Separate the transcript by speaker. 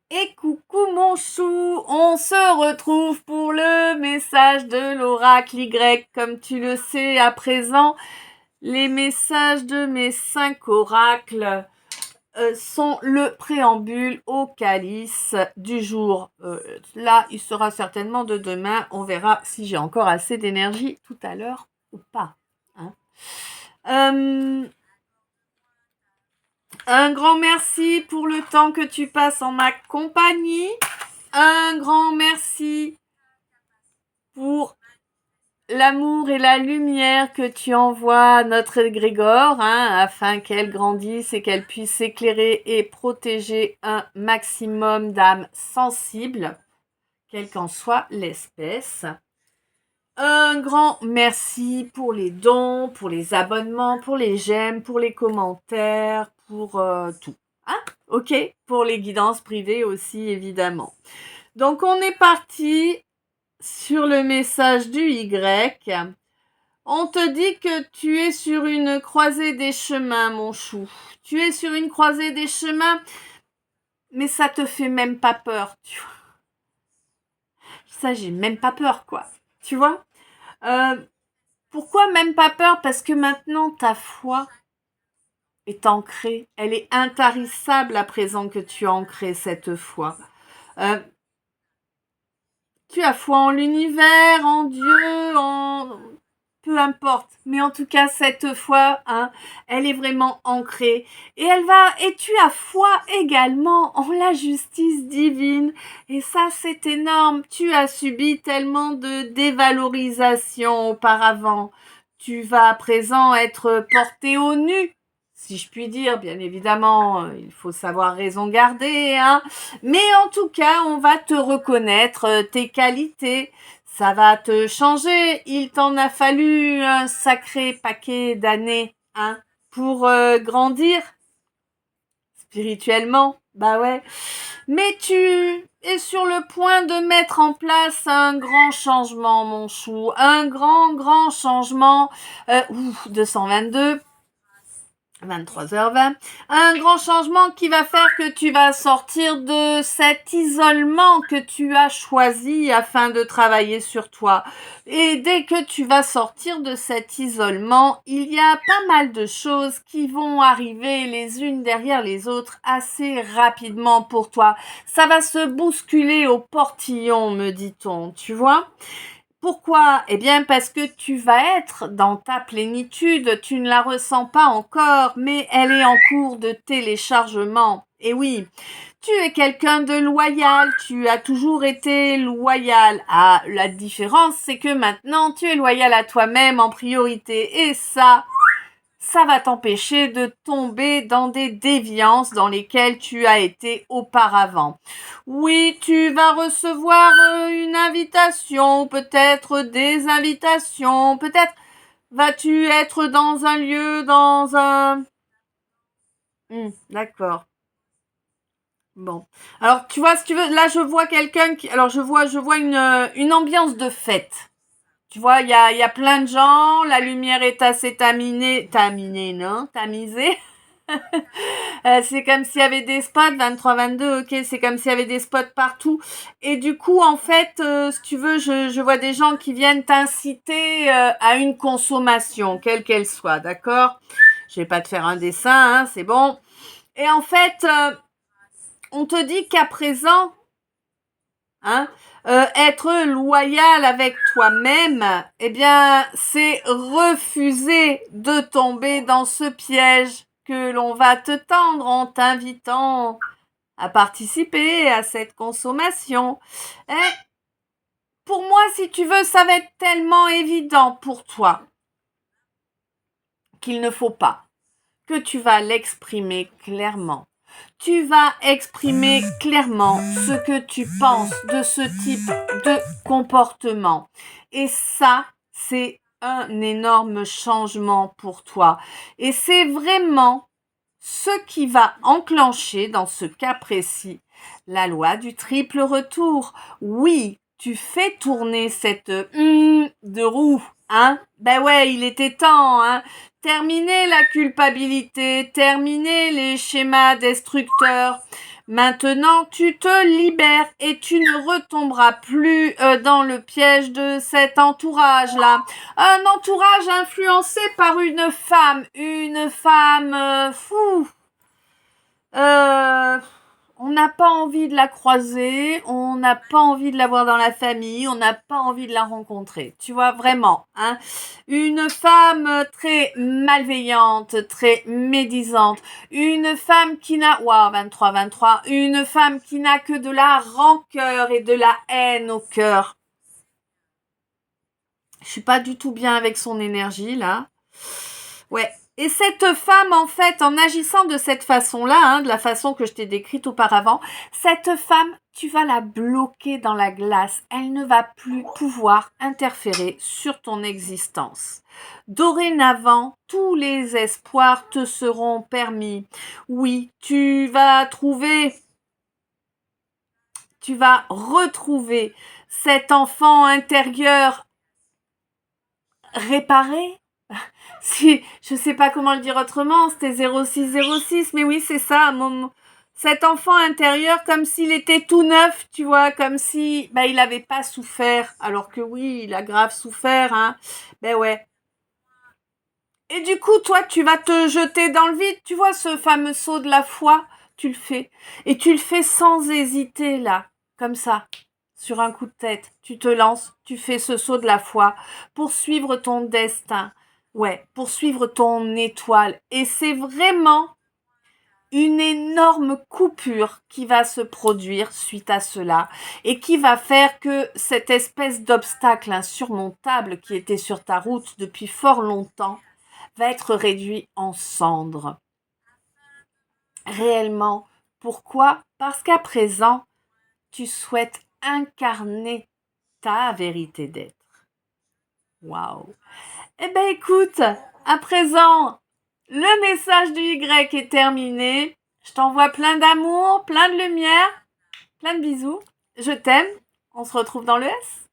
Speaker 1: Et coucou mon chou, on se retrouve pour le message de l'oracle Y. Comme tu le sais à présent, les messages de mes 5 oracles sont le préambule au calice du jour. Là, il sera certainement de demain. On verra si j'ai encore assez d'énergie tout à l'heure ou pas. Hein. Un grand merci pour le temps que tu passes en ma compagnie. Un grand merci pour l'amour et la lumière que tu envoies à notre égrégore, afin qu'elle grandisse et qu'elle puisse éclairer et protéger un maximum d'âmes sensibles, quelle qu'en soit l'espèce. Un grand merci pour les dons, pour les abonnements, pour les j'aime, pour les commentaires, pour tout. Ok, pour les guidances privées aussi, évidemment. Donc, on est parti sur le message du Y. On te dit que tu es sur une croisée des chemins, mon chou. Tu es sur une croisée des chemins, mais ça te fait même pas peur, tu vois. Ça, j'ai même pas peur, quoi. Tu vois Pourquoi même pas peur? Parce que maintenant, ta foi est ancrée. Elle est intarissable à présent que tu as ancré cette foi. Tu as foi en l'univers, en Dieu, en... peu importe. Mais en tout cas, cette foi, elle est vraiment ancrée. Et tu as foi également en la justice divine. Et ça, c'est énorme. Tu as subi tellement de dévalorisation auparavant. Tu vas à présent être porté au nu, si je puis dire. Bien évidemment, il faut savoir raison garder, Mais en tout cas, on va te reconnaître tes qualités. Ça va te changer. Il t'en a fallu un sacré paquet d'années, pour grandir spirituellement. Bah ouais. Mais tu es sur le point de mettre en place un grand changement, mon chou. Un grand changement. 222. 23h20, un grand changement qui va faire que tu vas sortir de cet isolement que tu as choisi afin de travailler sur toi. Et dès que tu vas sortir de cet isolement, il y a pas mal de choses qui vont arriver les unes derrière les autres assez rapidement pour toi. Ça va se bousculer au portillon, me dit-on, tu vois ? Pourquoi? Eh bien parce que tu vas être dans ta plénitude, tu ne la ressens pas encore, mais elle est en cours de téléchargement. Et oui, tu es quelqu'un de loyal, tu as toujours été loyal. Ah, la différence, c'est que maintenant, tu es loyal à toi-même en priorité. Et ça va t'empêcher de tomber dans des déviances dans lesquelles tu as été auparavant. Oui, tu vas recevoir une invitation, peut-être des invitations, peut-être vas-tu être dans un lieu, dans un... d'accord. Bon. Alors, tu vois, si tu veux, là, je vois quelqu'un qui... Alors, je vois une ambiance de fête. Tu vois, il y a plein de gens, la lumière est assez tamisée. C'est comme s'il y avait des spots, 23-22, ok, c'est comme s'il y avait des spots partout. Et du coup, en fait, si tu veux, je vois des gens qui viennent t'inciter à une consommation, quelle qu'elle soit, d'accord? Je vais pas te faire un dessin, c'est bon. Et en fait, on te dit qu'à présent, être loyal avec toi-même, eh bien, c'est refuser de tomber dans ce piège que l'on va te tendre en t'invitant à participer à cette consommation. Et pour moi, si tu veux, ça va être tellement évident pour toi qu'il ne faut pas que tu vas l'exprimer clairement. Tu vas exprimer clairement ce que tu penses de ce type de comportement. Et ça, c'est un énorme changement pour toi. Et c'est vraiment ce qui va enclencher, dans ce cas précis, la loi du triple retour. Oui, tu fais tourner cette de roue, Ben ouais, il était temps, Terminer la culpabilité, terminer les schémas destructeurs. Maintenant, tu te libères et tu ne retomberas plus dans le piège de cet entourage-là. Un entourage influencé par une femme fou. On n'a pas envie de la croiser, on n'a pas envie de la voir dans la famille, on n'a pas envie de la rencontrer. Tu vois, vraiment, hein. Une femme très malveillante, très médisante. Une femme qui n'a, waouh, 23, une femme qui n'a que de la rancœur et de la haine au cœur. Je suis pas du tout bien avec son énergie, là. Ouais. Et cette femme, en fait, en agissant de cette façon-là, hein, de la façon que je t'ai décrite auparavant, cette femme, tu vas la bloquer dans la glace. Elle ne va plus pouvoir interférer sur ton existence. Dorénavant, tous les espoirs te seront permis. Oui, tu vas retrouver cet enfant intérieur réparé. Si, je sais pas comment le dire autrement, c'était 0606, mais oui, c'est ça, cet enfant intérieur, comme s'il était tout neuf, tu vois, comme si, il avait pas souffert, alors que oui, il a grave souffert, hein, ouais. Et du coup, toi, tu vas te jeter dans le vide, tu vois, ce fameux saut de la foi, tu le fais. Et tu le fais sans hésiter, là, comme ça, sur un coup de tête. Tu te lances, tu fais ce saut de la foi pour suivre ton destin. Ouais, pour suivre ton étoile. Et c'est vraiment une énorme coupure qui va se produire suite à cela et qui va faire que cette espèce d'obstacle insurmontable qui était sur ta route depuis fort longtemps va être réduit en cendres. Réellement. Pourquoi? Parce qu'à présent, tu souhaites incarner ta vérité d'être. Waouh! Eh ben écoute, à présent, le message du Y est terminé. Je t'envoie plein d'amour, plein de lumière, plein de bisous. Je t'aime. On se retrouve dans le S.